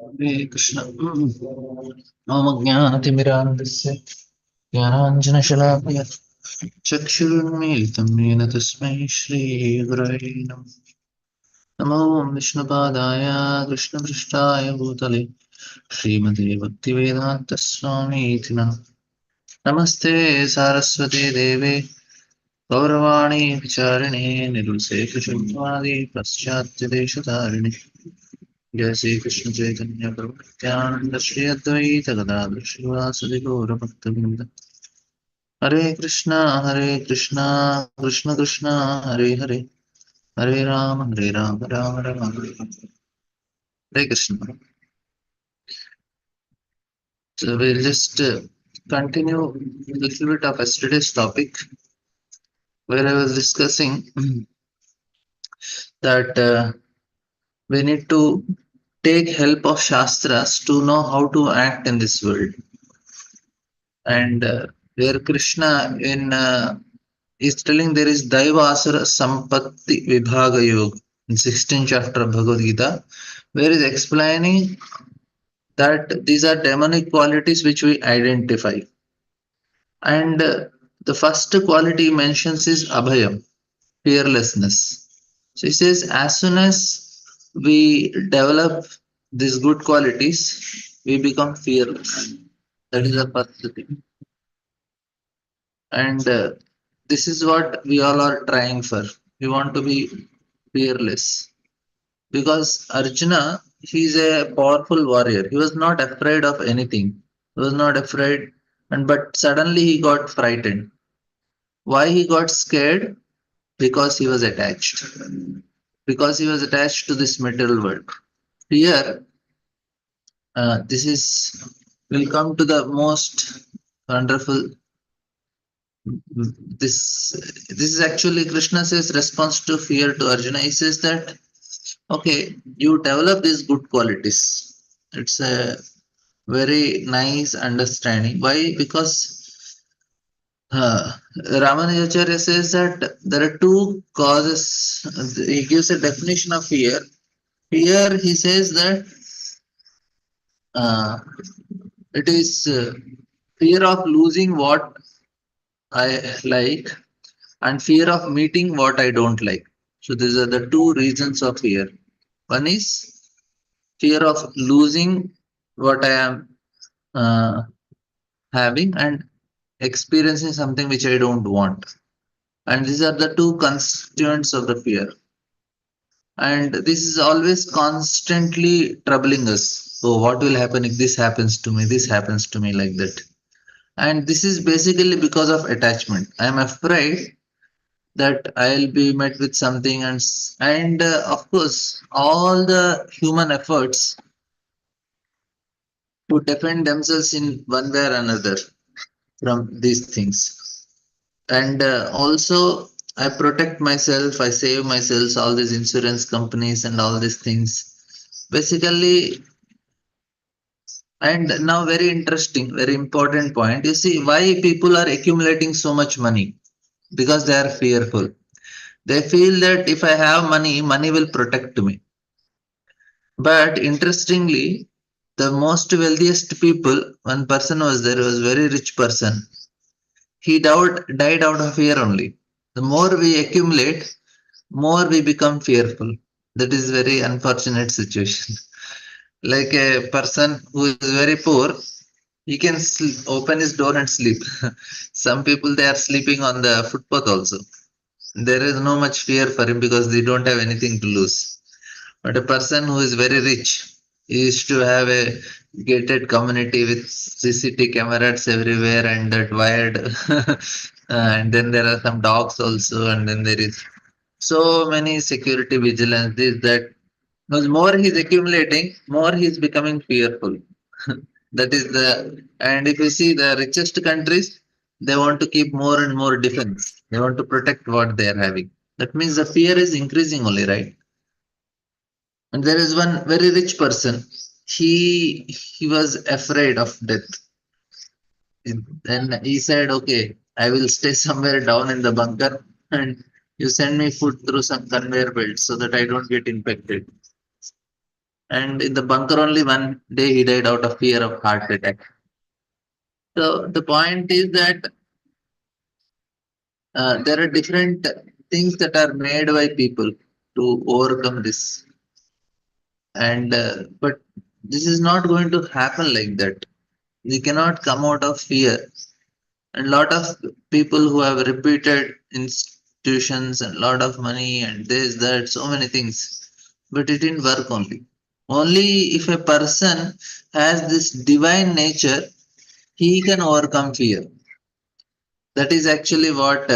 हरे कृष्ण। मम ज्ञानतिमिरान्धस्य ज्ञानाञ्जनशलाकया चक्षुरुन्मीलितं येन तस्मै श्रीगुरवे नमः। नमो विष्णुपादाय कृष्णपृष्ठाय भूतले श्रीमते भक्तिवेदान्तस्वामीति नमस्ते सारस्वते देवे गौरवाणी विचारिणे निर्विशेषशून्यवादी पाश्चात्यदेशतारिणे जय श्री कृष्ण चैतन्य प्रभु नित्यानंद श्री अद्वैत गदाधर श्रीवासदि गौर भक्तवृंद हरे कृष्णा कृष्ण कृष्ण हरे हरे हरे राम राम राम हरे Krishna. So we'll just continue a little bit of yesterday's topic where I was discussing that we need to take help of shastras to know how to act in this world. And where Krishna in is telling there is Daivasara Sampatti Vibhaga Yoga in 16th chapter of Bhagavad Gita, where is explaining that these are demonic qualities which we identify. And the first quality he mentions is Abhayam, fearlessness. So he says, as soon as we develop these good qualities, we become fearless. That is the first thing. And this is what we all are trying for. We want to be fearless. Because Arjuna, he's a powerful warrior. He was not afraid of anything. He was not afraid, and but suddenly he got frightened. Why he got scared? Because he was attached. Because he was attached to this material world. Here, this is will come to the most wonderful. This this is actually Krishna says response to fear to Arjuna. He says that okay, you develop these good qualities. It's a very nice understanding. Why? Because Ramanujacharya says that there are two causes. He gives a definition of fear. Fear, he says that uh, it is fear of losing what I like and fear of meeting what I don't like. So these are the two reasons of fear. One is fear of losing what I am uh, having and experiencing something which I don't want. And these are the two constituents of the fear. And this is always constantly troubling us. So, what will happen if this happens to me? This happens to me like that. And this is basically because of attachment. I am afraid that I'll be met with something, and of course, all the human efforts to defend themselves in one way or another from these things. And also, I protect myself, I save myself, all these insurance companies and all these things. Basically, and now very interesting, very important point. You see why people are accumulating so much money? Because they are fearful. They feel that if I have money, money will protect me. But interestingly, the most wealthiest people, one person was there, was very rich person. He died out of fear only. The more we accumulate, more we become fearful. That is very unfortunate situation. Like a person who is very poor, he can open his door and sleep. Some people they are sleeping on the footpath also. There is no much fear for him because they don't have anything to lose. But a person who is very rich, he used to have a gated community with CCTV cameras everywhere and that wired. And then there are some dogs also, and then there is so many security vigilance. This that. Because more he's accumulating, more he's becoming fearful. That is the and if you see the richest countries, they want to keep more and more defense. They want to protect what they are having. That means the fear is increasing only, right? And there is one very rich person. He was afraid of death. Then he said, "Okay, I will stay somewhere down in the bunker, and you send me food through some conveyor belt so that I don't get infected." and in the bunker only one day he died out of fear of heart attack. So the point is that there are different things that are made by people to overcome this, and but this is not going to happen like that. We cannot come out of fear. And a lot of people who have repeated institutions and a lot of money and this, that, so many things, but it didn't work only. Only if a person has this divine nature, he can overcome fear. That is actually what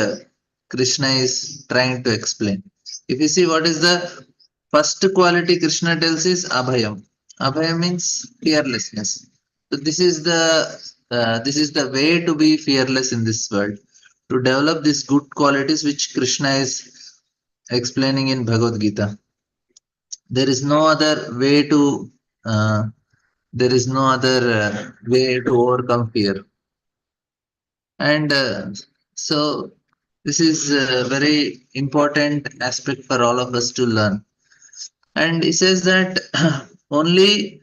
Krishna is trying to explain. If you see what is the first quality Krishna tells is Abhayam. Abhayam means fearlessness. So this is the way to be fearless in this world. To develop these good qualities which Krishna is explaining in Bhagavad Gita. There is no other way to uh, there is no other way to overcome fear. And so this is a very important aspect for all of us to learn. And he says that only,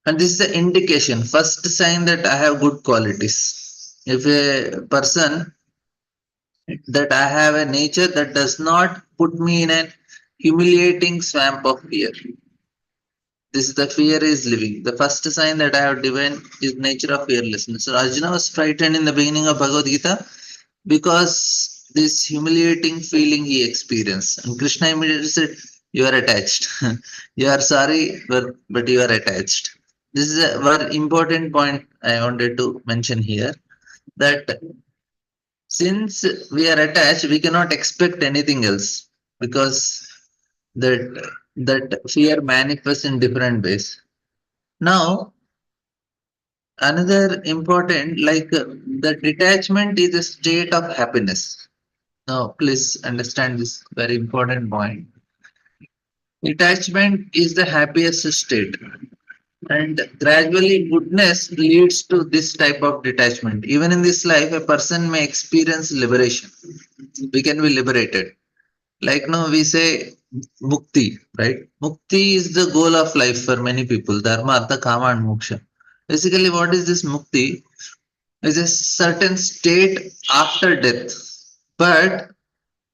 and this is the indication, first sign that I have good qualities. If a person that I have a nature that does not put me in an humiliating swamp of fear. This is the fear is living. The first sign that I have divine is nature of fearlessness. So Arjuna was frightened in the beginning of Bhagavad Gita because this humiliating feeling he experienced. And Krishna immediately said, you are attached. You are sorry, but you are attached. This is a very important point I wanted to mention here, that since we are attached, we cannot expect anything else, because that that fear manifests in different ways. Now, another important, like the detachment is a state of happiness. Now, please understand this very important point. Detachment is the happiest state, and gradually goodness leads to this type of detachment. Even in this life, a person may experience liberation. We can be liberated. Like now we say mukti, right? Mukti is the goal of life for many people. Dharma, artha, kama, and moksha. Basically, what is this mukti? Is a certain state after death. But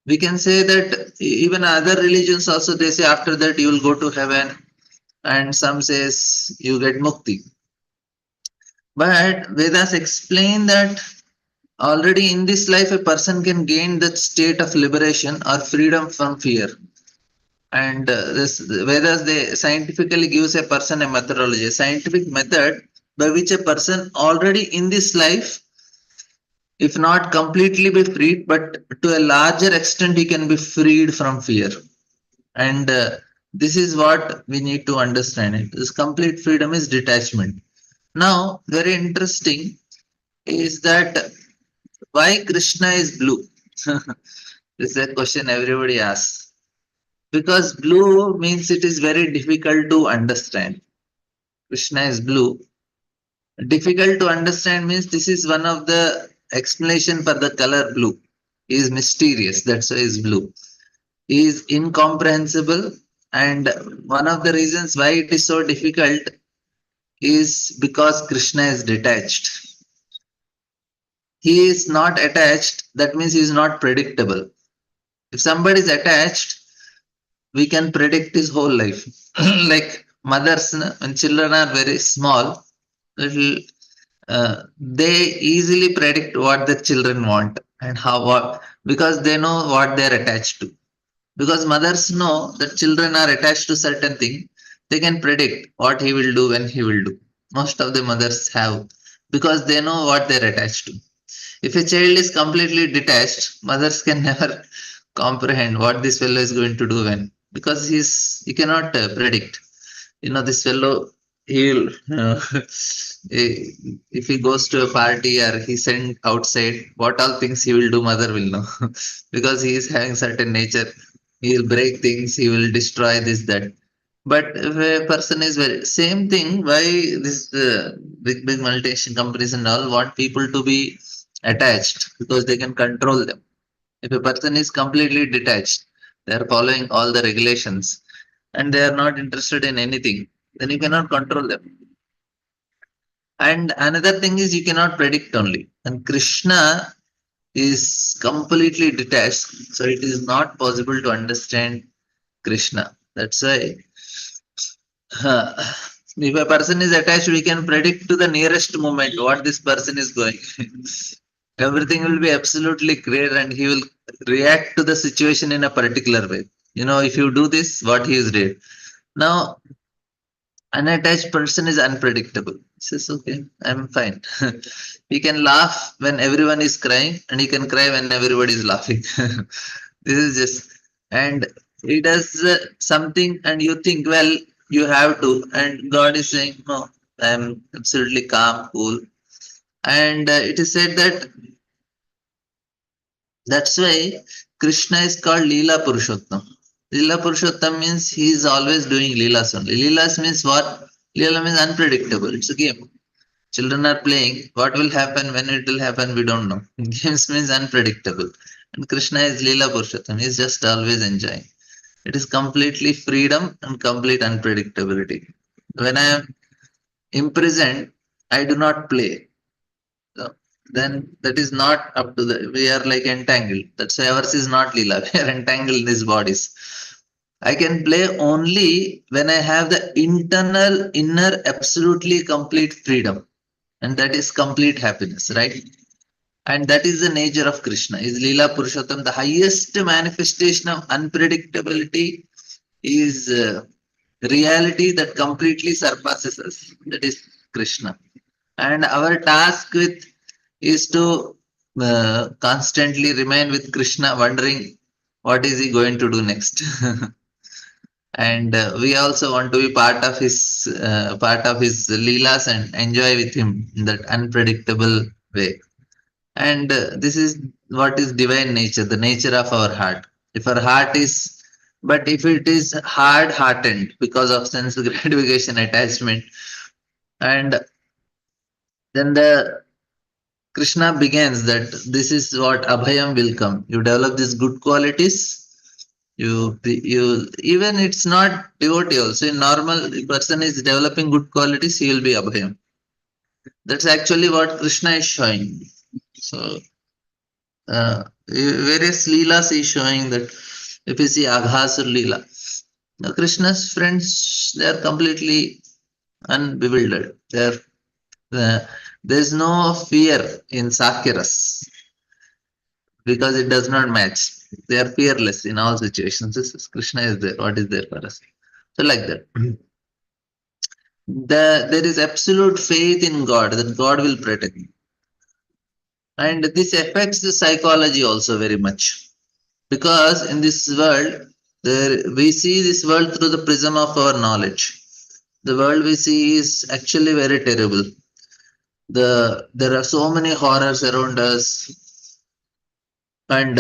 we can say that even other religions also, they say after that you will go to heaven, and some says you get mukti. But Vedas explain that already in this life a person can gain that state of liberation or freedom from fear. And this Vedas, they scientifically gives a person a methodology, a scientific method by which a person already in this life, if not completely be freed, but to a larger extent, he can be freed from fear. And this is what we need to understand. It this complete freedom is detachment. Now, very interesting is that why Krishna is blue. This is a question everybody asks. Because blue means it is very difficult to understand. Krishna is blue. Difficult to understand means this is one of the explanation for the color blue. He is mysterious, that's why he is blue. He is incomprehensible, and one of the reasons why it is so difficult is because Krishna is detached. He is not attached, that means he is not predictable. If somebody is attached, we can predict his whole life. Like mothers, when children are very small, little, they easily predict what the children want and how what, because they know what they are attached to. Because mothers know that children are attached to certain thing, they can predict what he will do when he will do. Most of the mothers have, because they know what they're attached to. If a child is completely detached, mothers can never comprehend what this fellow is going to do when, because he cannot predict. This fellow, he'll if he goes to a party or he sent outside, what all things he will do, mother will know, because he is having certain nature. He will break things, he will destroy this that. But if a person is very same thing, why this big multinational companies and all want people to be attached, because they can control them. If a person is completely detached, they are following all the regulations, and they are not interested in anything, then you cannot control them. And another thing is you cannot predict only. And Krishna is completely detached, so it is not possible to understand Krishna. That's why if a person is attached, we can predict to the nearest moment what this person is going. Everything will be absolutely clear and he will react to the situation in a particular way. If you do this, what he is doing. Now, unattached person is unpredictable. He says, okay, I'm fine. He can laugh when everyone is crying and he can cry when everybody is laughing. This is just, and he does something and you think, well, you have to. And God is saying, no, I'm absolutely calm, cool. And it is said that that's why Krishna is called Leela Purushottam. Leela Purushottam means he is always doing Leelas only. Leelas means what? Leela means unpredictable. It's a game. Children are playing. What will happen, when it will happen, we don't know. Games means unpredictable. And Krishna is Leela Purushottam. He is just always enjoying. It is completely freedom and complete unpredictability. When I am imprisoned, I do not play. So then that is not up to the. We are like entangled. That's why ours is not Leela. We are entangled in these bodies. I can play only when I have the internal, inner, absolutely complete freedom. And that is complete happiness, right? And that is the nature of Krishna. Is Leela Purushottam, the highest manifestation of unpredictability is reality that completely surpasses us. That is Krishna. And our task with is to constantly remain with Krishna, wondering what is he going to do next. And we also want to be part of his leelas and enjoy with him in that unpredictable way. And this is what is divine nature, the nature of our heart. If our heart is, but if it is hard hardened because of sense gratification attachment, and then the Krishna begins that this is what abhayam will come. You develop these good qualities. You even it's not devotee also. In normal person is developing good qualities, he will be abhayam. That's actually what Krishna is showing. So various leelas is showing that if you see Aghasur Leela, now Krishna's friends they are completely unbewildered. Uh, there's no fear in Sakyaras because it does not match. They are fearless in all situations. This is Krishna is there. What is there for us? So like that. There is absolute faith in God that God will protect you. And this affects the psychology also very much. Because in this world, we see this world through the prism of our knowledge. The world we see is actually very terrible. There are so many horrors around us, and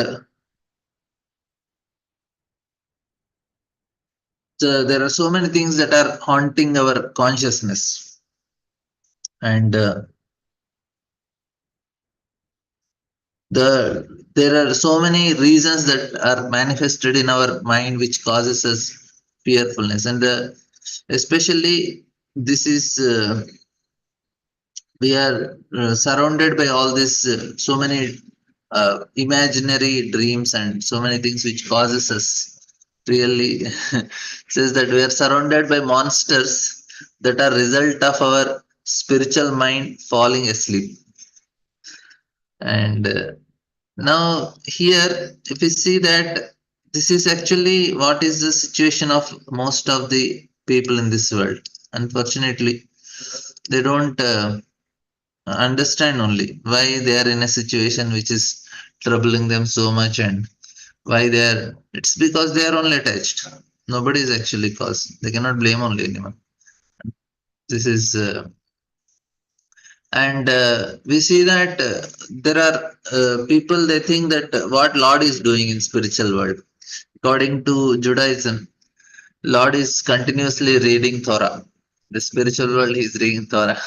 there are so many things that are haunting our consciousness, and there are so many reasons that are manifested in our mind which causes us fearfulness, and especially this is. We are surrounded by all this so many imaginary dreams and so many things which causes us really says that we are surrounded by monsters that are result of our spiritual mind falling asleep. And now here if we see that this is actually what is the situation of most of the people in this world. Unfortunately they don't understand only why they are in a situation which is troubling them so much, and why they are, it's because they are only attached. Nobody is actually cause, they cannot blame only anyone. This is and we see that there are people they think that what Lord is doing in spiritual world. According to Judaism, Lord is continuously reading Torah. The spiritual world he is reading Torah.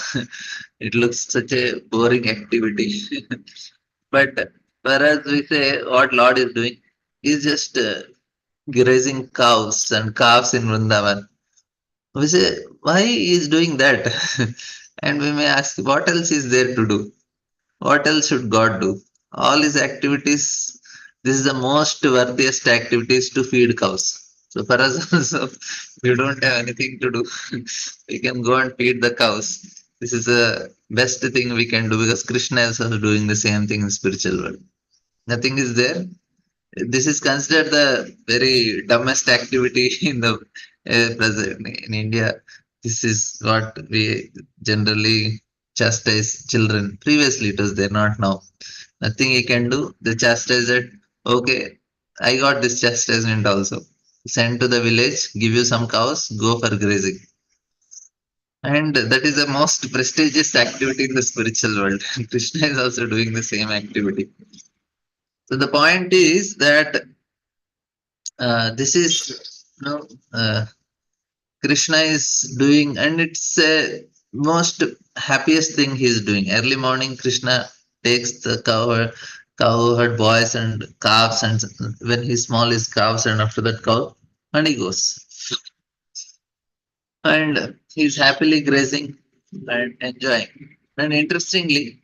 It looks such a boring activity. But whereas we say what Lord is doing, he's just grazing cows and calves in Vrindavan. We say, why he is doing that? And we may ask, what else is there to do? What else should God do? All his activities, this is the most worthiest activities to feed cows. So for us also, we don't have anything to do. We can go and feed the cows. This is the best thing we can do because Krishna is also doing the same thing in spiritual world. Nothing is there. This is considered the very dumbest activity in the present in India. This is what we generally chastise children. Previously, it was there, not now. Nothing he can do. The chastise it. Okay, I got this chastisement also. Send to the village, give you some cows, go for grazing. And that is the most prestigious activity in the spiritual world. Krishna is also doing the same activity. So the point is that this is Krishna is doing, and it's most happiest thing he's doing. Early morning, Krishna takes the cow herd boys and calves, and when he's small, his calves, and after that cow, and he goes, and he's happily grazing and enjoying. And interestingly,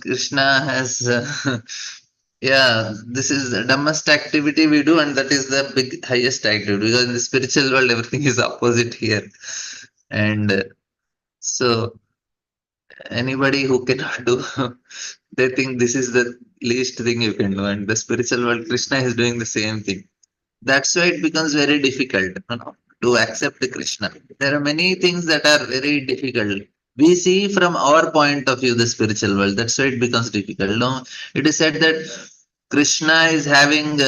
Krishna has yeah, this is the dumbest activity we do, and that is the big highest activity because in the spiritual world everything is opposite here. And so anybody who cannot do, they think this is the least thing you can do. And the spiritual world, Krishna is doing the same thing. That's why it becomes very difficult, to accept Krishna. There are many things that are very difficult. We see from our point of view the spiritual world. That's why it becomes difficult. No, it is said that Krishna is having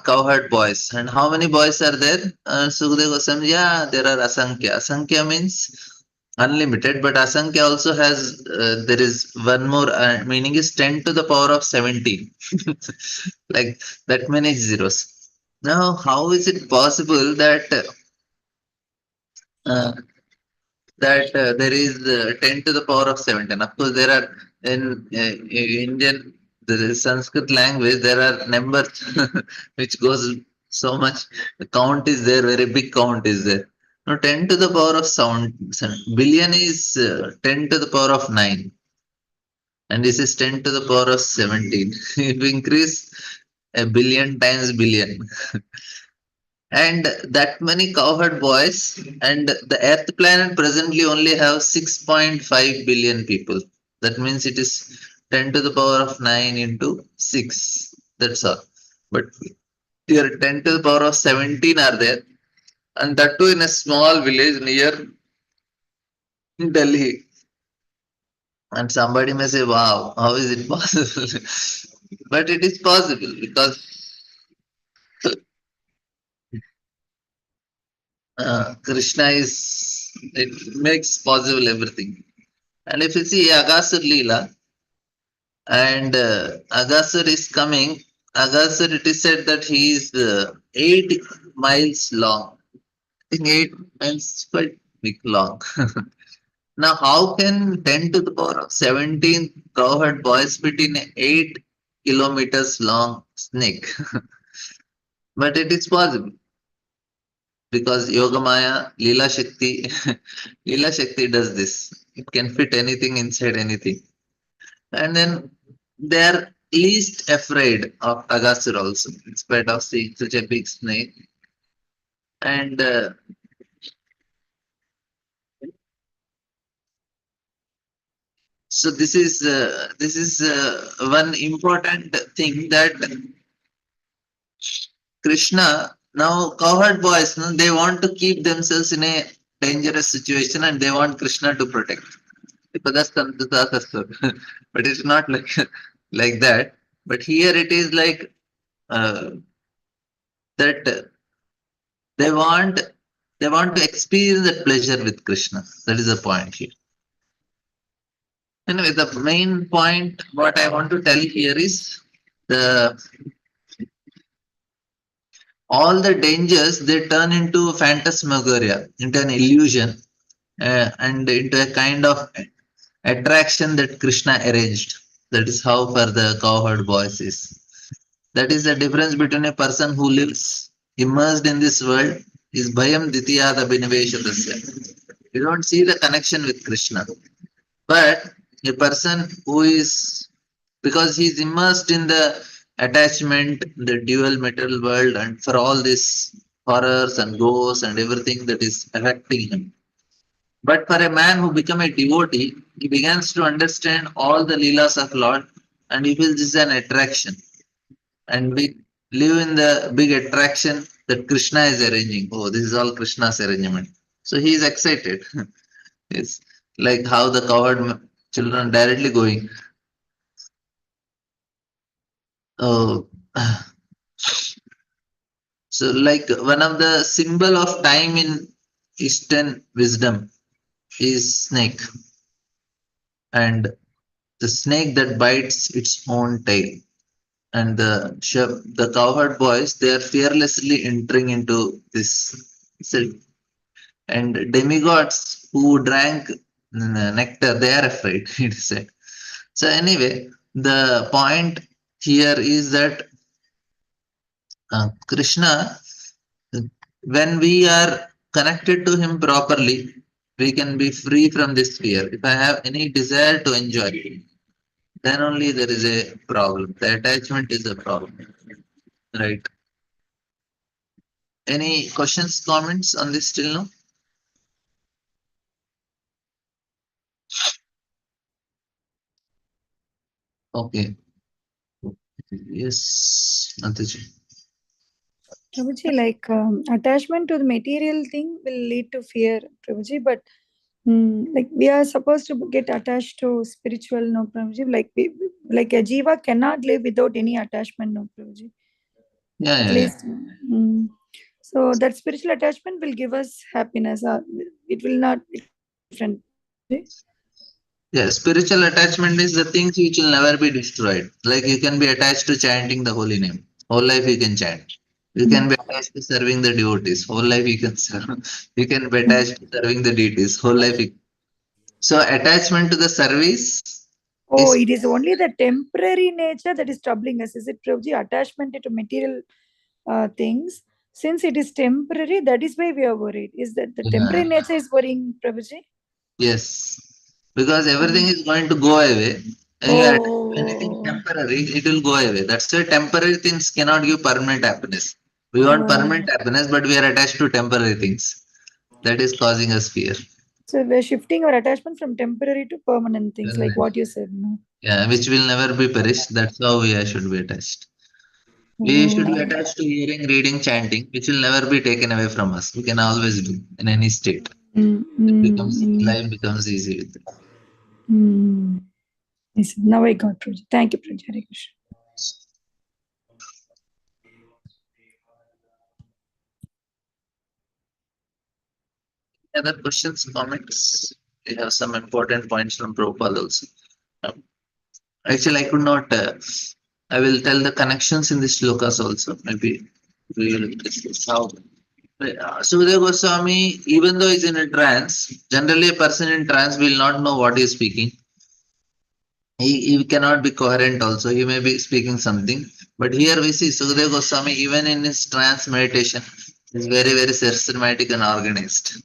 cowherd boys. And how many boys are there? Sukadeva Goswami, yeah, there are Asankhya. Asankhya means unlimited, but Asankhya also has, there is one more meaning is 10 to the power of 17. Like that many zeros. Now, how is it possible uh, there is 10 to the power of 17? Of course, there are in Indian, the Sanskrit language, there are numbers which goes so much. The count is there, very big count is there. Now, 10 to the power of billion is 10 to the power of 9, and this is 10 to the power of 17. If we increase a billion times billion, and that many cowherd boys, and the earth planet presently only have 6.5 billion people. That means it is 10 to the power of 9 into 6. That's all. But here 10 to the power of 17 are there, and that too in a small village near Delhi. And somebody may say, wow, how is it possible? But it is possible because Krishna is, it makes possible everything. And if you see Agasur Leela, and Agasur is coming, Agasur, it is said that he is 8 miles long. I think 8 miles is quite big long. Now, how can 10 to the power of 17 cowherd boys fit in a 8 kilometers long snake? But it is possible because Yogamaya, Leela Shakti, Leela Shakti does this. It can fit anything inside anything. And then they are least afraid of Agasur also, in spite of seeing such a big snake. And so this is one important thing that Krishna, now cowherd boys, no, they want to keep themselves in a dangerous situation and they want Krishna to protect. But it's not like that. But here it is like uh, that they want they want to experience that pleasure with Krishna. That is the point here. Anyway, the main point what I want to tell here is the all the dangers they turn into phantasmagoria, into an illusion, and into a kind of attraction that Krishna arranged. That is how for the cowherd boys is. That is the difference between a person who lives immersed in this world is bhayam ditiyada biniveshatasya. You don't see the connection with Krishna. But a person who is, because he is immersed in the attachment, the dual material world, and for all these horrors and ghosts and everything that is affecting him. But for a man who become a devotee, he begins to understand all the leelas of Lord, and he feels this is an attraction. And we live in the big attraction that Krishna is arranging. Oh, this is all Krishna's arrangement. So he is excited. It's like how the cowherd children directly going. Oh, so like one of the symbol of time in Eastern wisdom is snake, and the snake that bites its own tail. And the cowherd boys, they are fearlessly entering into this. So, and demigods who drank nectar, they are afraid. It is said. So anyway, the point here is that Krishna, when we are connected to him properly, we can be free from this fear. If I have any desire to enjoy, then only there is a problem. The attachment is a problem, right? Any questions, comments on this till now? Okay. Yes, Nataji. Prabhuji, like attachment to the material thing will lead to fear, Prabhuji, but like we are supposed to get attached to spiritual, no, Prabhuji. Like a jiva cannot live without any attachment, no, Prabhuji. Yeah, At yeah, yeah. least, so that spiritual attachment will give us happiness. It will not different, Prabhuji. Yeah, spiritual attachment is the things which will never be destroyed. Like you can be attached to chanting the holy name. Whole life you can chant. You can Mm. be attached to serving the devotees. Whole life you can serve. You can be Mm. attached to serving the deities. Whole life. So attachment to the service Oh, is, it is only the temporary nature that is troubling us. Is it, Prabhuji? Attachment to material things. Since it is temporary, that is why we are worried. Is that the yeah, temporary nature is worrying, Prabhuji? yes. Because everything Mm. is going to go away. And you are attached to anything Oh, temporary, it will go away. That's why temporary things cannot give permanent happiness. We want oh. permanent happiness, but we are attached to temporary things. That is causing us fear. So we're shifting our attachment from temporary to permanent things, like what you said. No? Yeah, which will never be perished. That's how we should be attached. We should be Oh. attached to hearing, reading, chanting, which will never be taken away from us. We can always do in any state. It becomes Mm. life becomes easy with it. Mm. Yes, now I got Prabhuji. Thank you, Prabhuji. Hare Krishna. Other questions, comments? We have some important points from Prabhupada also. Um, Actually, I could not. I will tell the connections in this slokas also. Maybe we will discuss how. Sukadeva Goswami, even though he's in a trance, generally a person in trance will not know what he is speaking. He cannot be coherent also. He may be speaking something. But here we see Sukadeva Goswami, even in his trance meditation, is very, very systematic and organized.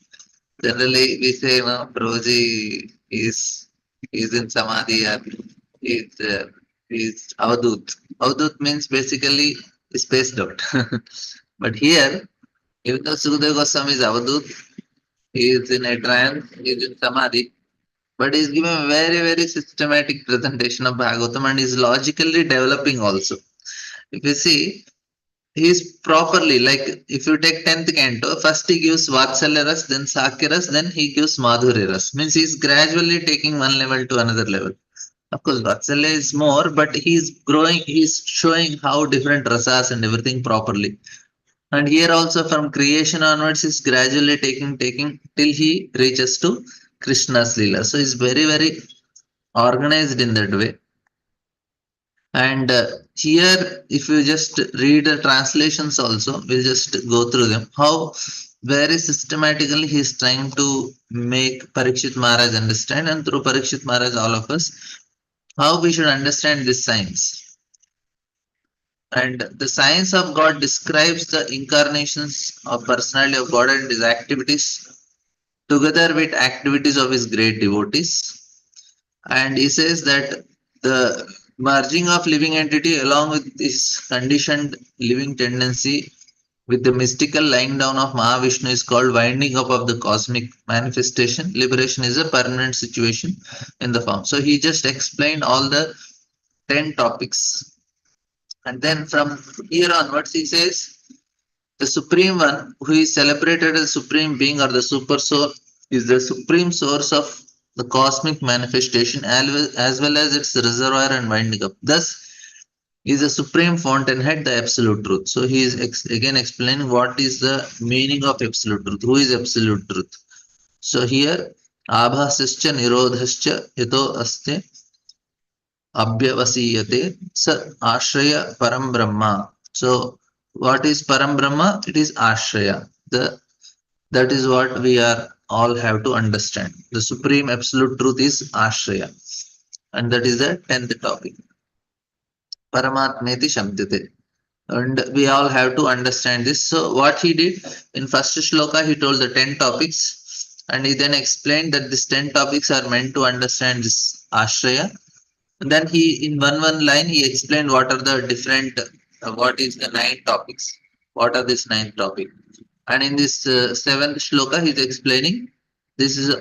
Generally, we say, Prabhuji is in Samadhi or is Avadut. Avadut means basically spaced out. But here, even though Sukadeva Goswami is Avadut, he is in a trance, he is in Samadhi, but he's giving a very, very systematic presentation of Bhagavatam and is logically developing also. If you see, he is properly, like if you take 10th canto, first he gives Vatsalya ras, then Sakya ras, then he gives Madhurya ras. Means he's gradually taking one level to another level. Of course, Vatsalya is more, but he's growing, he's showing how different rasas and everything properly. And here also from creation onwards, he's gradually taking till he reaches to Krishna's Leela. So he's very, very organized in that way. And here, if you just read the translations also, we'll just go through them. How very systematically he is trying to make Parikshit Maharaj understand, and through Parikshit Maharaj, all of us, how we should understand this science. And the science of God describes the incarnations of personality of God and his activities together with activities of his great devotees. And he says that the merging of living entity along with this conditioned living tendency with the mystical lying down of Mahavishnu is called winding up of the cosmic manifestation. Liberation is a permanent situation in the form. So he just explained all the 10 topics. And then from here onwards, he says the Supreme One, who is celebrated as Supreme Being or the Super Soul, is the supreme source of the cosmic manifestation as well as its reservoir and winding up. Thus, is the supreme fountainhead, the absolute truth. So he is again explaining what is the meaning of absolute truth. Who is absolute truth? So here, abhasascha nirodhascha yato aste abhyavasiyate sa ashraya param brahma. So what is param brahma? It is ashraya. The That is what we are all have to understand. The supreme absolute truth is ashraya, and that is the 10th topic. Paramatmeti Shabdate. And we all have to understand this. So what he did in first shloka, he told the 10 topics, and he then explained that these 10 topics are meant to understand this ashraya. And then he, in one line, he explained what are the different, what is the 9 topics, what are these 9 topics. And in this seventh shloka, he is explaining this is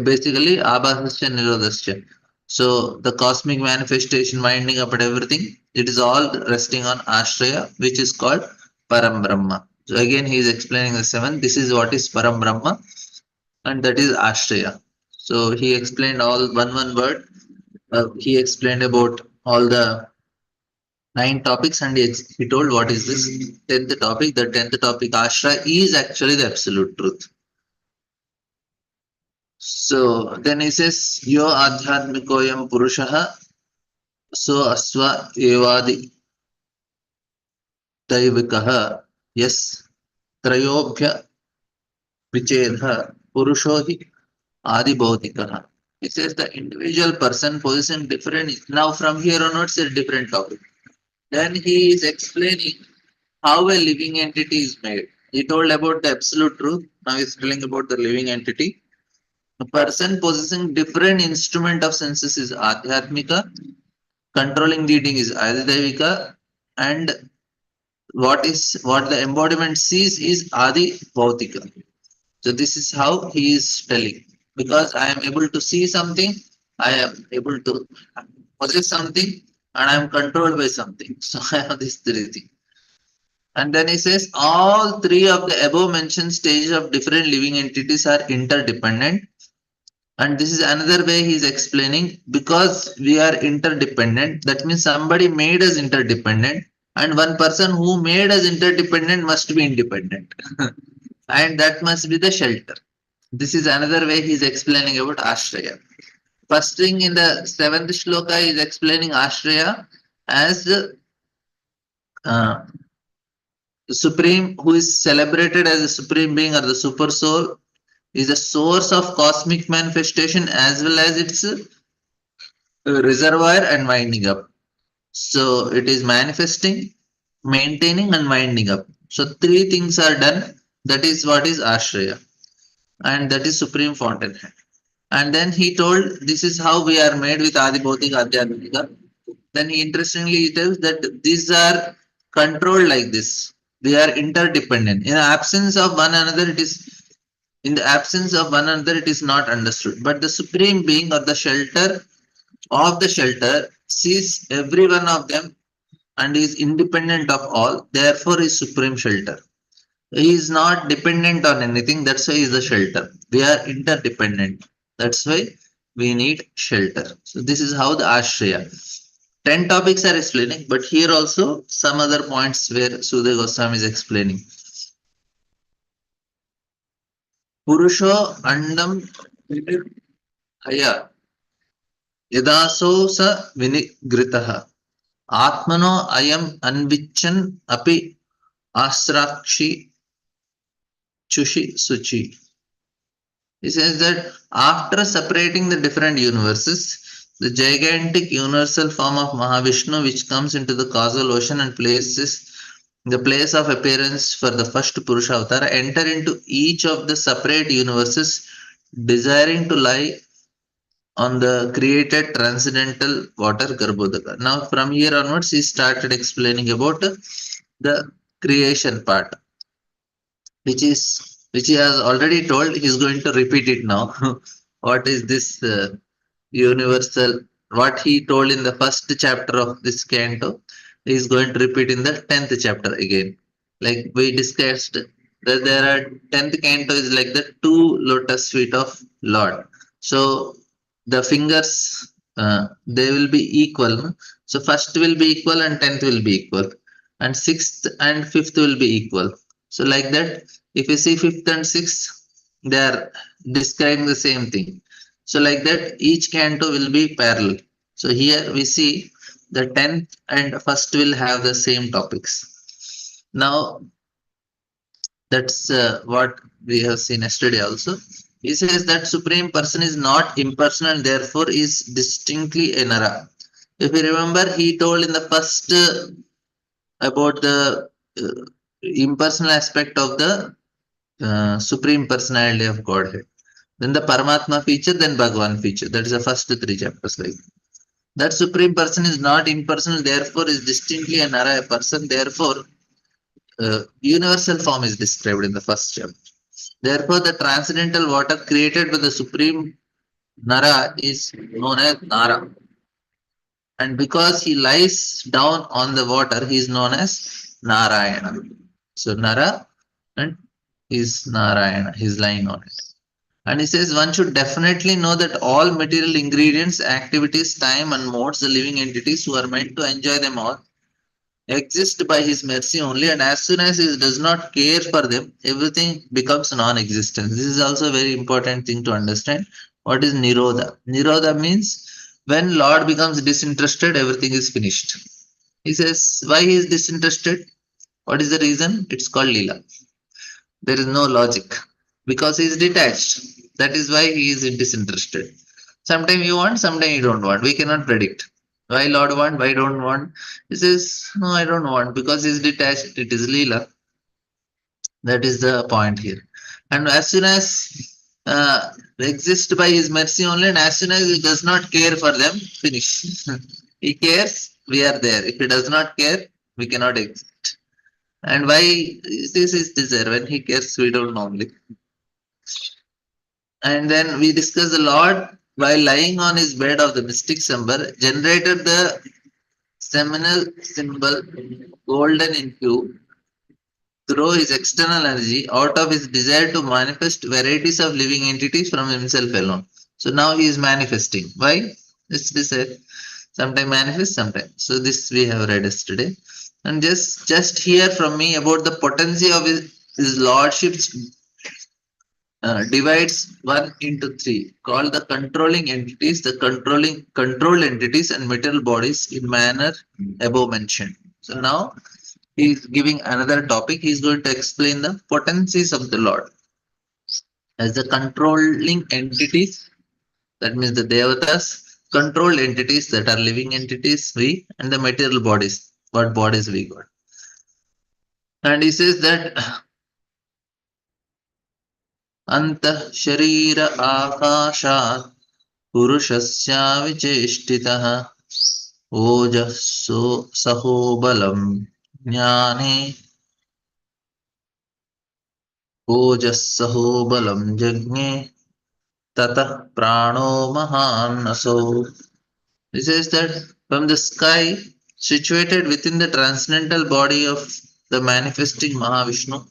basically Abhasasya Nirodhasya. So the cosmic manifestation, winding up and everything, it is all resting on Ashraya, which is called Param Brahma. So again, he is explaining the seventh. This is what is Param Brahma, and that is Ashraya. So he explained all one word. He explained about all the 9 topics, and he told what is this 10th topic. The 10th topic, Ashraya, is actually the absolute truth. So then he says, Yo adhyatmikoyam purushaha so aswa evadi daivikaha yes trayobhya vichedha purusho hi adi bhautikaha. He says the individual person possessing different, now from here onwards a different topic. Then he is explaining how a living entity is made. He told about the absolute truth. Now he's telling about the living entity. A person possessing different instrument of senses is adhyatmika, controlling leading is adidevika, and what the embodiment sees is adi bhautika. So this is how he is telling. Because I am able to see something, I am able to possess something, and I am controlled by something. So I have these three things. And then he says all three of the above mentioned stages of different living entities are interdependent. And this is another way he is explaining, because we are interdependent, that means somebody made us interdependent, and one person who made us interdependent must be independent. And that must be the shelter. This is another way he is explaining about Ashraya. First thing in the seventh shloka is explaining Ashraya as uh, the supreme, who is celebrated as the supreme being or the super soul, is a source of cosmic manifestation as well as its reservoir and winding up. So it is manifesting, maintaining, and winding up. So three things are done. That is what is Ashraya, and that is supreme fountainhead. And then he told this is how we are made with Adi Bhautika Adhyatmika. Then he interestingly tells that these are controlled like this. They are interdependent. In the absence of one another, it is not understood. But the supreme being or the shelter of the shelter sees every one of them and is independent of all, therefore is supreme shelter. He is not dependent on anything, that's why he is the shelter. We are interdependent. That's why we need shelter. So this is how the Ashraya. 10 topics are explaining, but here also some other points where Sudhir Goswami is explaining. Purusho andam haya yadaso sa vinigritah atmano ayam anvichan api asrakshi Chushi Suchi. He says that after separating the different universes, the gigantic universal form of Mahavishnu, which comes into the causal ocean and places the place of appearance for the first Purusha avatar, enter into each of the separate universes, desiring to lie on the created transcendental water Garbhodaka. Now, from here onwards, he started explaining about the creation part, which he has already told. He's going to repeat it now. What is this universal? What he told in the first chapter of this canto, he's going to repeat in the 10th chapter again. Like we discussed, that there are 10th canto is like the two lotus feet of Lord. So the fingers, they will be equal. No? So first will be equal and 10th will be equal, and sixth and fifth will be equal. So like that, if you see fifth and sixth, they are describing the same thing. So like that, each canto will be parallel. So here we see the 10th and first will have the same topics. Now that's what we have seen yesterday also. He says that Supreme Person is not impersonal, therefore is distinctly a Nara. If you remember, he told in the first about the impersonal aspect of the Supreme Personality of Godhead. Then the Paramatma feature, then Bhagavan feature. That is the first three chapters. Like that, Supreme Person is not impersonal, therefore is distinctly a Nara person. Therefore, universal form is described in the first chapter. Therefore, the transcendental water created by the Supreme Nara is known as Nara. And because he lies down on the water, he is known as Narayana. So Nara and is Narayana. He is lying on it. And he says one should definitely know that all material ingredients, activities, time, and modes, the living entities who are meant to enjoy them all, exist by his mercy only. And as soon as he does not care for them, everything becomes non existent. This is also a very important thing to understand. What is Nirodha? Nirodha means when Lord becomes disinterested, everything is finished. He says, why he is disinterested? What is the reason? It's called Lila. There is no logic because he is detached. That is why he is disinterested. Sometimes you want, sometimes you don't want. We cannot predict. Why Lord want, why don't want? He says, no, I don't want because he is detached. It is Leela. That is the point here. And as soon as exist by his mercy only, and as soon as he does not care for them, finish. He cares, we are there. If he does not care, we cannot exist. And why this is desire? When he cares, we don't know only. And then we discuss the Lord, while lying on his bed of the mystic slumber, generated the seminal symbol golden in hue through his external energy out of his desire to manifest varieties of living entities from himself alone. So now he is manifesting. Why? It's desire. Sometimes manifest, sometimes. So this we have read yesterday. And just hear from me about the potency of his lordship's divides one into three, called the controlling entities, the controlling controlled entities and material bodies in manner above mentioned. So now he is giving another topic. He is going to explain the potencies of the Lord as the controlling entities. That means the devatas, controlled entities that are living entities, we, and the material bodies. What bodies we got? And he says that Anta Sharira Akashat पुरुषस्याविचेष्टितः ओजस्सो सहोबलं ज्ञाने ओजस्सहोबलं जज्ञे ततः प्राणो महान्नसो. This is that from the sky situated within the transcendental body of the manifesting Mahavishnu,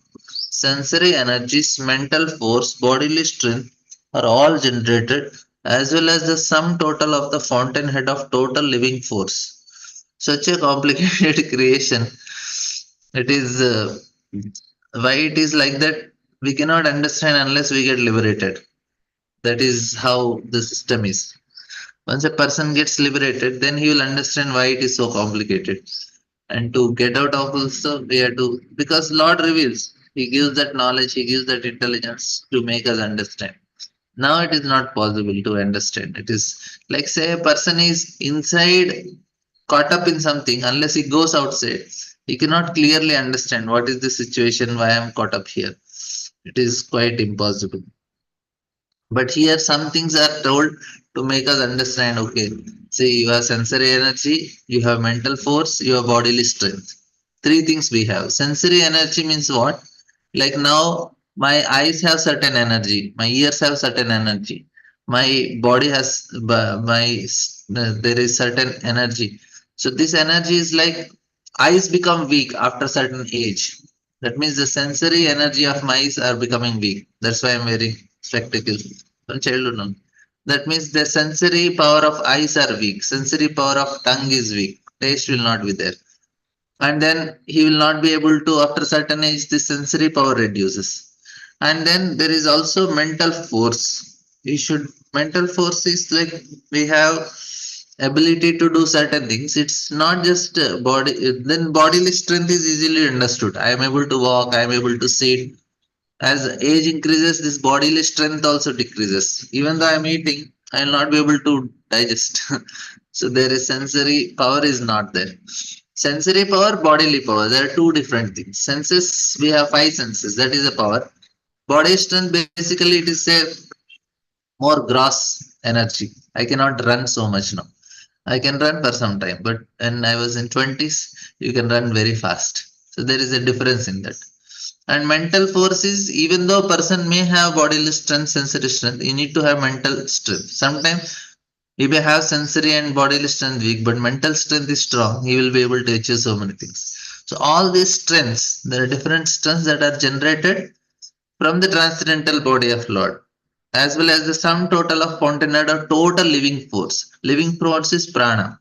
sensory energies, mental force, bodily strength are all generated, as well as the sum total of the fountainhead of total living force. Such a complicated creation. It is why it is like that. We cannot understand unless we get liberated. That is how the system is. Once a person gets liberated, then he will understand why it is so complicated. And to get out of also, we have to, because Lord reveals. He gives that knowledge, he gives that intelligence to make us understand. Now it is not possible to understand. It is like, say, a person is inside caught up in something, unless he goes outside, he cannot clearly understand what is the situation, why I am caught up here. It is quite impossible. But here, some things are told to make us understand. Okay, see, you have sensory energy, you have mental force, you have bodily strength. Three things we have. Sensory energy means what? Like now, my eyes have certain energy, my ears have certain energy, my body has there is certain energy. So this energy is like, eyes become weak after certain age. That means the sensory energy of my eyes are becoming weak. That's why I'm wearing spectacles from childhood on. That means the sensory power of eyes are weak. Sensory power of tongue is weak. Taste will not be there. And then he will not be able to, after certain age, the sensory power reduces. And then there is also mental force. We should, mental force is like, we have ability to do certain things. It's not just body, then bodily strength is easily understood. I am able to walk, I am able to sit. As age increases, this bodily strength also decreases. Even though I'm eating, I will not be able to digest. So there is sensory power is not there. Sensory power, bodily power, there are two different things. Senses, we have five senses, that is a power. Body strength, basically it is a more gross energy. I cannot run so much now. I can run for some time, but when I was in 20s, you can run very fast. So there is a difference in that. And mental force is, even though person may have bodily strength, sensory strength, you need to have mental strength. Sometimes he may have sensory and bodily strength weak, but mental strength is strong. He will be able to achieve so many things. So all these strengths, there are different strengths that are generated from the transcendental body of Lord, as well as the sum total of continent or total living force. Living force is prana.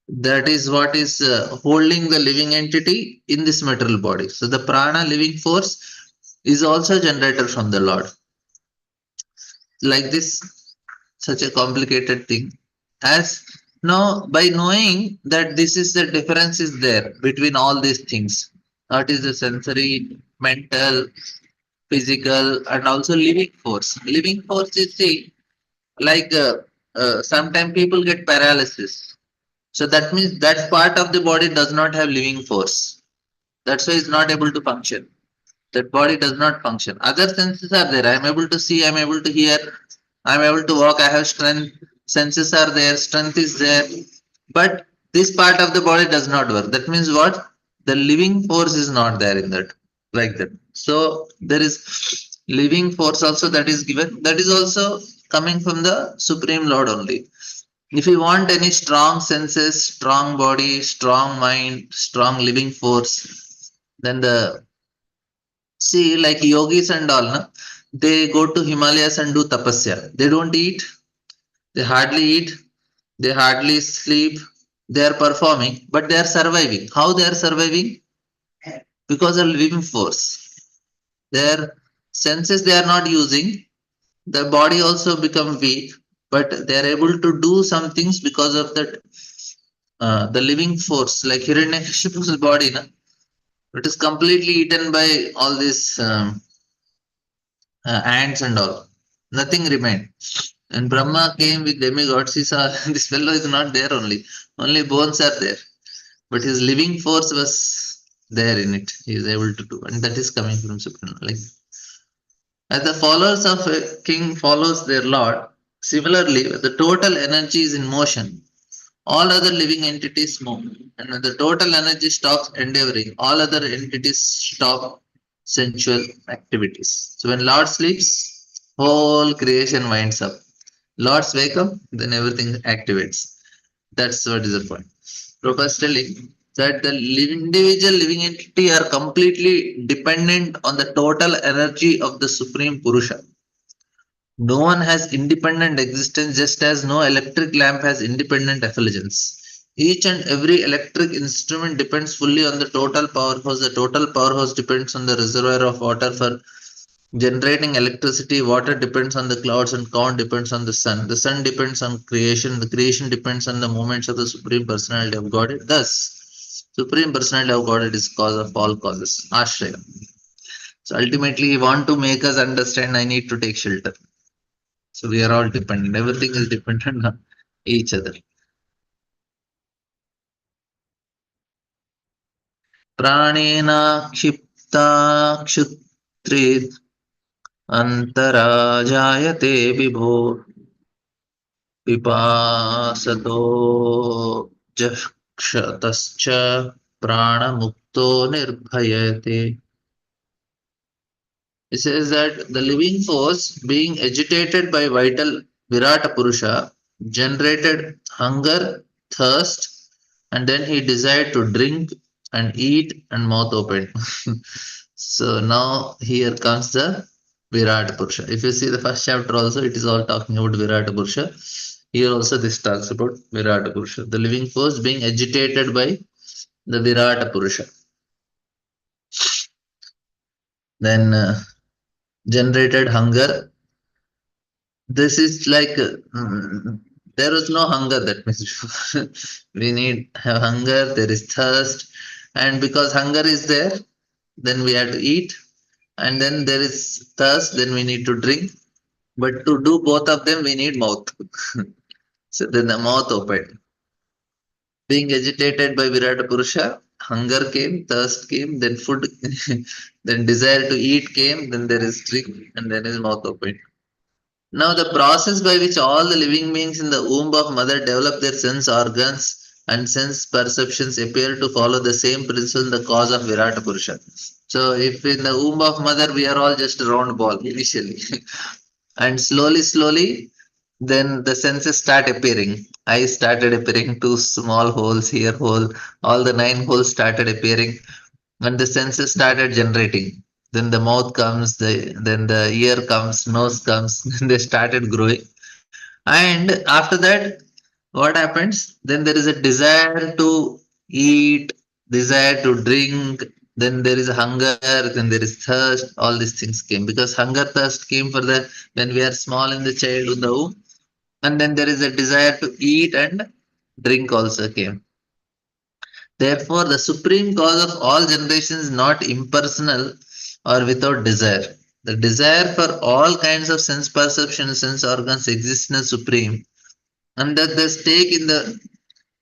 That is what is holding the living entity in this material body. So the prana, living force, is also generated from the Lord. Like this, such a complicated thing. As now, by knowing that this is the difference is there between all these things, that is the sensory, mental, physical, and also living force. Living force is, see, like sometimes people get paralysis. So that means that part of the body does not have living force. That's why it's not able to function. That body does not function. Other senses are there. I am able to see, I am able to hear, I am able to walk, I have strength. Senses are there, strength is there. But this part of the body does not work. That means what? The living force is not there in that. Like that. So there is living force also that is given. That is also coming from the Supreme Lord only. If you want any strong senses, strong body, strong mind, strong living force, then the, see, like yogis and all, na, they go to Himalayas and do tapasya. They don't eat, they hardly eat, they hardly sleep. They are performing, but they are surviving. How they are surviving? Because of living force. Their senses they are not using. The body also become weak, but they are able to do some things because of that the living force. Like Hiranyakashipu's body, na, it is completely eaten by all these ants and all. Nothing remained. And Brahma came with demigods. He saw this fellow is not there only. Only bones are there. But his living force was there in it. He is able to do. And that is coming from Supreme. Like as the followers of a king follows their lord, similarly, the total energy is in motion. All other living entities move. And when the total energy stops endeavoring, all other entities stop sensual activities. So when Lord sleeps, whole creation winds up. Lords wake up, then everything activates. That's what is the point. Prabhupada is telling that the individual living entity are completely dependent on the total energy of the Supreme Purusha. No one has independent existence, just as no electric lamp has independent effulgence. Each and every electric instrument depends fully on the total powerhouse. The total powerhouse depends on the reservoir of water for generating electricity. Water depends on the clouds, and cloud depends on the sun. The sun depends on creation. The creation depends on the movements of the Supreme Personality of Godhead. Thus, Supreme Personality of Godhead is cause of all causes. Ashraya. So ultimately, he want to make us understand I need to take shelter. So we are all dependent. Everything is dependent on each other. प्राणेन क्षिप्ता क्षुत्रे अन्तरा जायते विभो पिपासतो जक्षतश्च प्राणमुक्तो निर्भयते. It says that the living force, being agitated by vital Virata Purusha, generated hunger, thirst, and then he desired to drink and eat and mouth open. So now here comes the Virata Purusha. If you see the first chapter also, it is all talking about Virata Purusha. Here also this talks about Virata Purusha. The living force being agitated by the Virata Purusha. Then generated hunger. This is like there is no hunger, that means we need have hunger, there is thirst, and because hunger is there, then we have to eat, and then there is thirst, then we need to drink. But to do both of them, we need mouth. So then the mouth opened. Being agitated by Virata Purusha, hunger came, thirst came, then food, then desire to eat came, then there is drink, and then is mouth opened. Now, the process by which all the living beings in the womb of mother develop their sense organs and sense perceptions appear to follow the same principle, the cause of Virata Purusha. So, if in the womb of mother we are all just a round ball initially, and slowly, then the senses start appearing. Eyes started appearing, two small holes, ear hole, all the nine holes started appearing, and the senses started generating. Then the mouth comes, then the ear comes, nose comes, then they started growing. And after that, what happens? Then there is a desire to eat, desire to drink, then there is hunger, then there is thirst, all these things came. Because hunger, thirst came for the when we are small in the childhood, the womb, and then there is a desire to eat and drink also came. Therefore, the supreme cause of all generations is not impersonal or without desire. The desire for all kinds of sense perception, sense organs exists in the supreme, and that they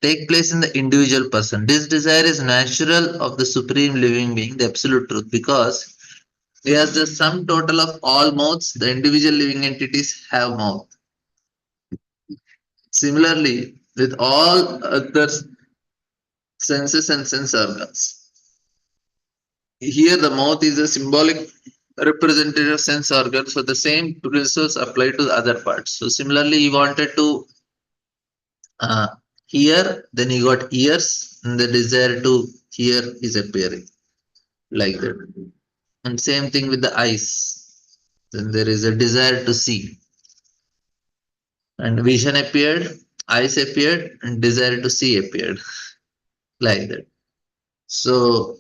take place in the individual person. This desire is natural of the supreme living being, the absolute truth, because he has the sum total of all mouths. The individual living entities have mouth. Similarly, with all other senses and sense organs. Here, the mouth is a symbolic representative sense organ, so the same principles apply to the other parts. So, similarly, he wanted to uh, hear, then he got ears, and the desire to hear is appearing like that. And same thing with the eyes. Then there is a desire to see, and vision appeared, eyes appeared, and desire to see appeared like that. So,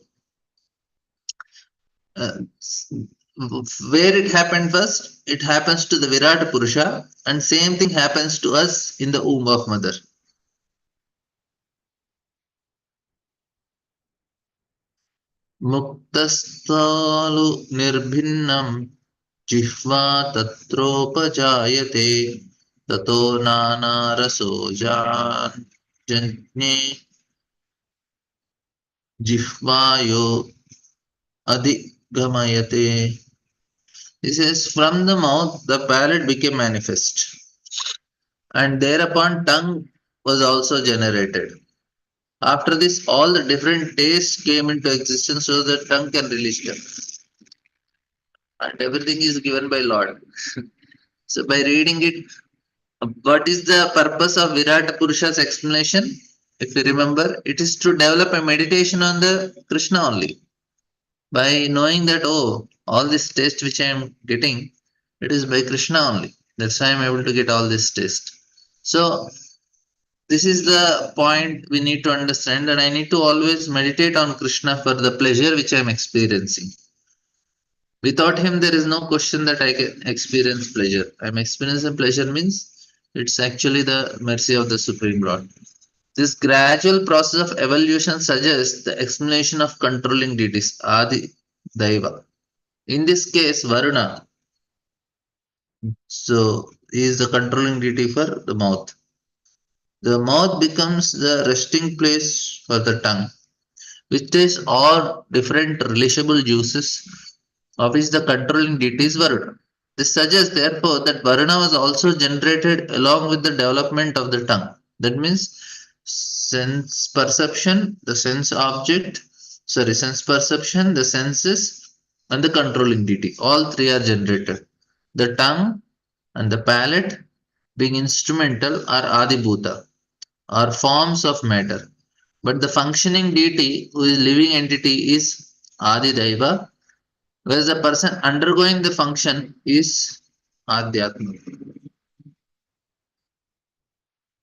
uh, where it happened first, it happens to the Virat Purusha, and same thing happens to us in the womb of mother. Muktastalu nirbhinnam jihva tatropajayate tato nana raso janye jihvayo adhigamayate. This is from the mouth the palate became manifest, and thereupon tongue was also generated. After this, all the different tastes came into existence so that tongue can release them. And everything is given by Lord. So by reading it, what is the purpose of Virat Purusha's explanation? If you remember, it is to develop a meditation on the Krishna only. By knowing that, oh, all this taste which I am getting, it is by Krishna only. That's why I am able to get all this taste. So this is the point we need to understand, and I need to always meditate on Krishna for the pleasure which I am experiencing. Without him, there is no question that I can experience pleasure. I'm experiencing pleasure means it's actually the mercy of the Supreme Lord. This gradual process of evolution suggests the explanation of controlling deities, Adi Daiva. In this case, Varuna, so he is the controlling deity for the mouth. The mouth becomes the resting place for the tongue, which is all different relishable juices of which the controlling deity is Varuna. This suggests, therefore, that Varuna was also generated along with the development of the tongue. That means sense perception, the sense object, sense perception, the senses, and the controlling deity. All three are generated. The tongue and the palate, being instrumental, are Adibhuta, are forms of matter. But the functioning deity, who is living entity, is Adidaiva, whereas the person undergoing the function is Adhyatma.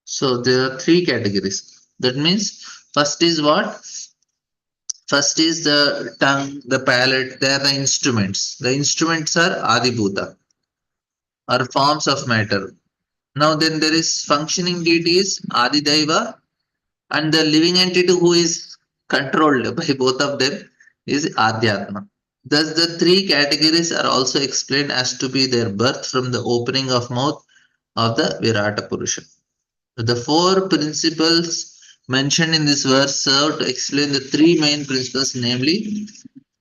So there are three categories. That means first is what? First is the tongue, the palate, they are the instruments. The instruments are Adibhuta, are forms of matter. Now then there is functioning deities, Adidaiva, and the living entity who is controlled by both of them is Adhyatma. Thus, the three categories are also explained as to be their birth from the opening of mouth of the Virata Purusha. The four principles mentioned in this verse serve to explain the three main principles, namely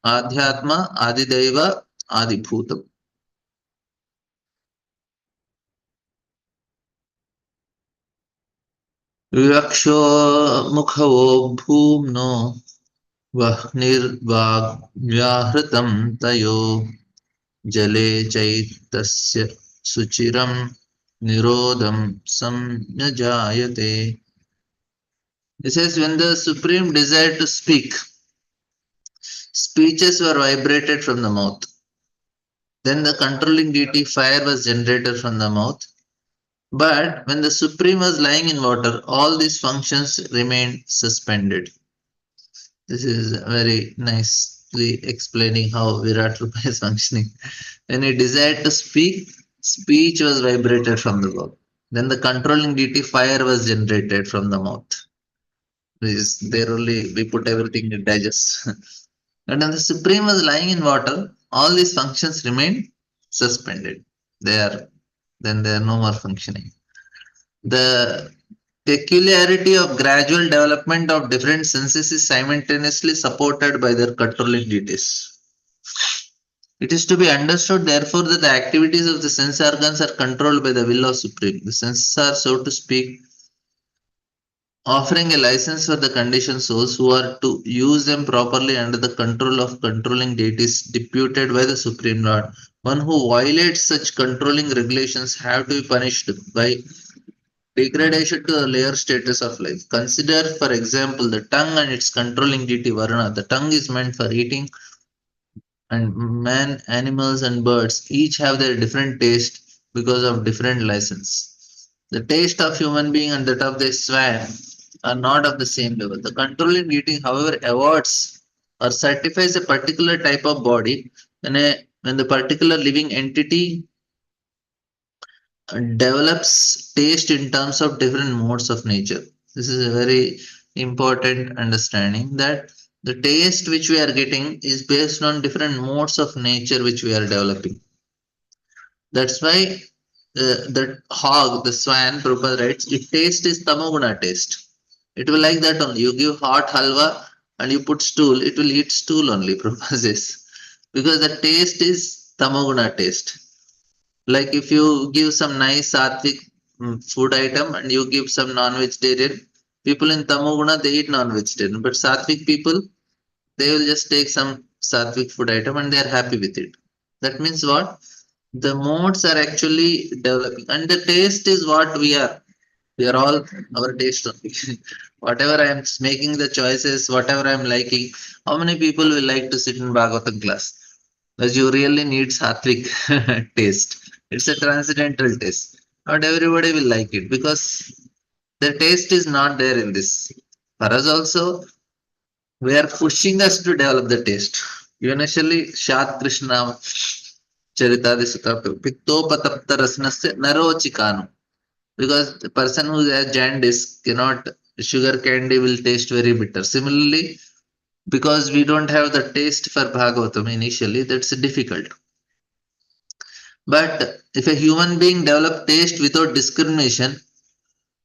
Adhyatma, Adidaiva, Adibhutam. Vivaksho Mukhavo Bhumno Vahnirvagyahritam Tayo Jale Chaitasya Suchiram Nirodham Samyajayate. It says when the Supreme desired to speak, speeches were vibrated from the mouth. Then the controlling deity fire was generated from the mouth. But when the Supreme was lying in water, all these functions remained suspended. This is very nicely explaining how Virat Rupa is functioning. When he desired to speak, speech was vibrated from the mouth. Then the controlling deity fire was generated from the mouth. Is there only we put everything in digest. And when the Supreme was lying in water, all these functions remained suspended. They are then they are no more functioning. The peculiarity of gradual development of different senses is simultaneously supported by their controlling deities. It is to be understood, therefore, that the activities of the sense organs are controlled by the will of Supreme. The senses are, so to speak, offering a license for the conditioned souls who are to use them properly under the control of controlling deities deputed by the Supreme Lord. One who violates such controlling regulations have to be punished by degradation to the lower status of life. Consider, for example, the tongue and its controlling deity Varuna. The tongue is meant for eating, and man, animals, and birds each have their different taste because of different license. The taste of human being and that of the swan are not of the same level. The controlling deity, however, awards or certifies a particular type of body when the particular living entity develops taste in terms of different modes of nature. This is a very important understanding that the taste which we are getting is based on different modes of nature which we are developing. That's why the hog, the swan, Prabhupada writes, it taste is tamoguna taste. It will like that only. You give hot halwa and you put stool, it will eat stool only, Prabhupada says. Because the taste is tamoguna taste. Like if you give some nice sattvic food item and you give some non-vegetarian, people in Tamoguna they eat non-vegetarian, but sattvic people they will just take some sattvic food item and they are happy with it. That means what? The modes are actually developing, and the taste is what we are. We are all our taste only. Whatever I am making the choices, whatever I am liking, how many people will like to sit in Bhagavatam class? Because you really need sattvic taste. It's a transcendental taste. Not everybody will like it because the taste is not there in this. For us also, we are pushing us to develop the taste. Initially, Shat Krishna Charitadi Sutta Pittopatapta Rasnasya Narochikanu. Because the person who has jaundice cannot, sugar candy will taste very bitter. Similarly, because we don't have the taste for Bhagavatam initially. That's difficult. But if a human being develop taste without discrimination,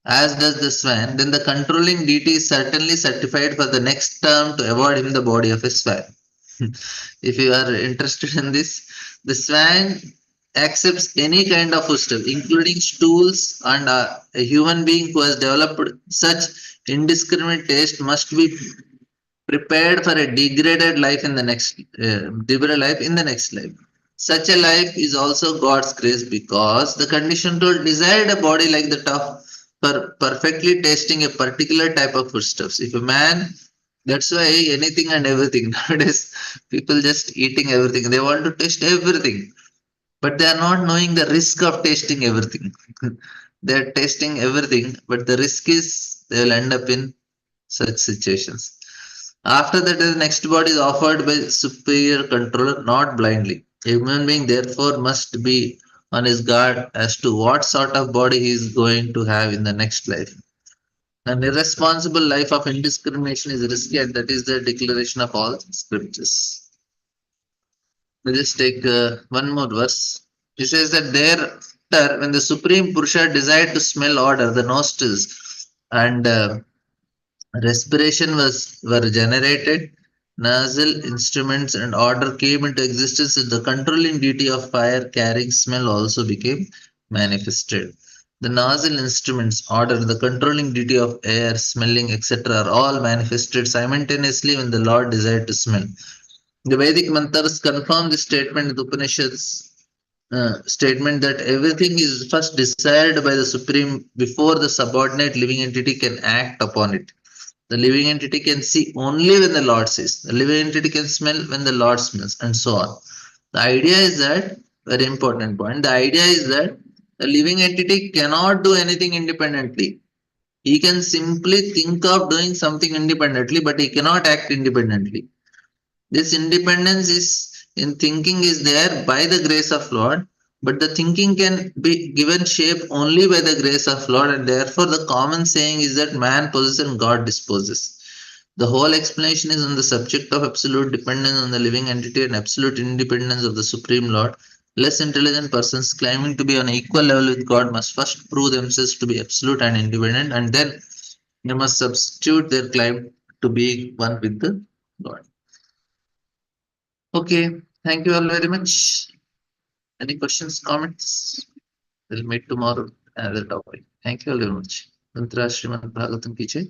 as does the swan, then the controlling deity is certainly certified for the next term to award him the body of a swan. If you are interested in this, the swan accepts any kind of foodstuff, including stools, and a human being who has developed such indiscriminate taste must be prepared for a degraded life in the degraded life in the next life. Such a life is also God's grace because the condition told desired a body like that of for perfectly tasting a particular type of foodstuffs. If a man, that's why anything and everything nowadays, people just eating everything. They want to taste everything, but they are not knowing the risk of tasting everything. They are tasting everything, but the risk is they will end up in such situations. After that, the next body is offered by superior controller, not blindly. A human being therefore must be on his guard as to what sort of body he is going to have in the next life. An irresponsible life of indiscrimination is risky, and that is the declaration of all scriptures. We'll just take one more verse. He says that thereafter, when the Supreme Purusha desired to smell odor, the nostrils, and respiration were generated, nasal instruments and order came into existence, and the controlling duty of fire carrying smell also became manifested. The nasal instruments, order, the controlling duty of air, smelling, etc., are all manifested simultaneously when the Lord desired to smell. The Vedic mantras confirm this statement in the Upanishads statement that everything is first desired by the Supreme before the subordinate living entity can act upon it. The living entity can see only when the Lord sees. The living entity can smell when the Lord smells, and so on. The idea is that, very important point, the idea is that the living entity cannot do anything independently. He can simply think of doing something independently, but he cannot act independently. This independence is in thinking is there by the grace of Lord, but the thinking can be given shape only by the grace of Lord, and therefore the common saying is that man possesses and God disposes. The whole explanation is on the subject of absolute dependence on the living entity and absolute independence of the Supreme Lord. Less intelligent persons claiming to be on equal level with God must first prove themselves to be absolute and independent, and then they must substitute their claim to be one with the God. Okay, thank you all very much. Any questions, comments? We'll meet tomorrow another topic. Thank you all very much. Mantra Srimad Bhagavatam ki jai.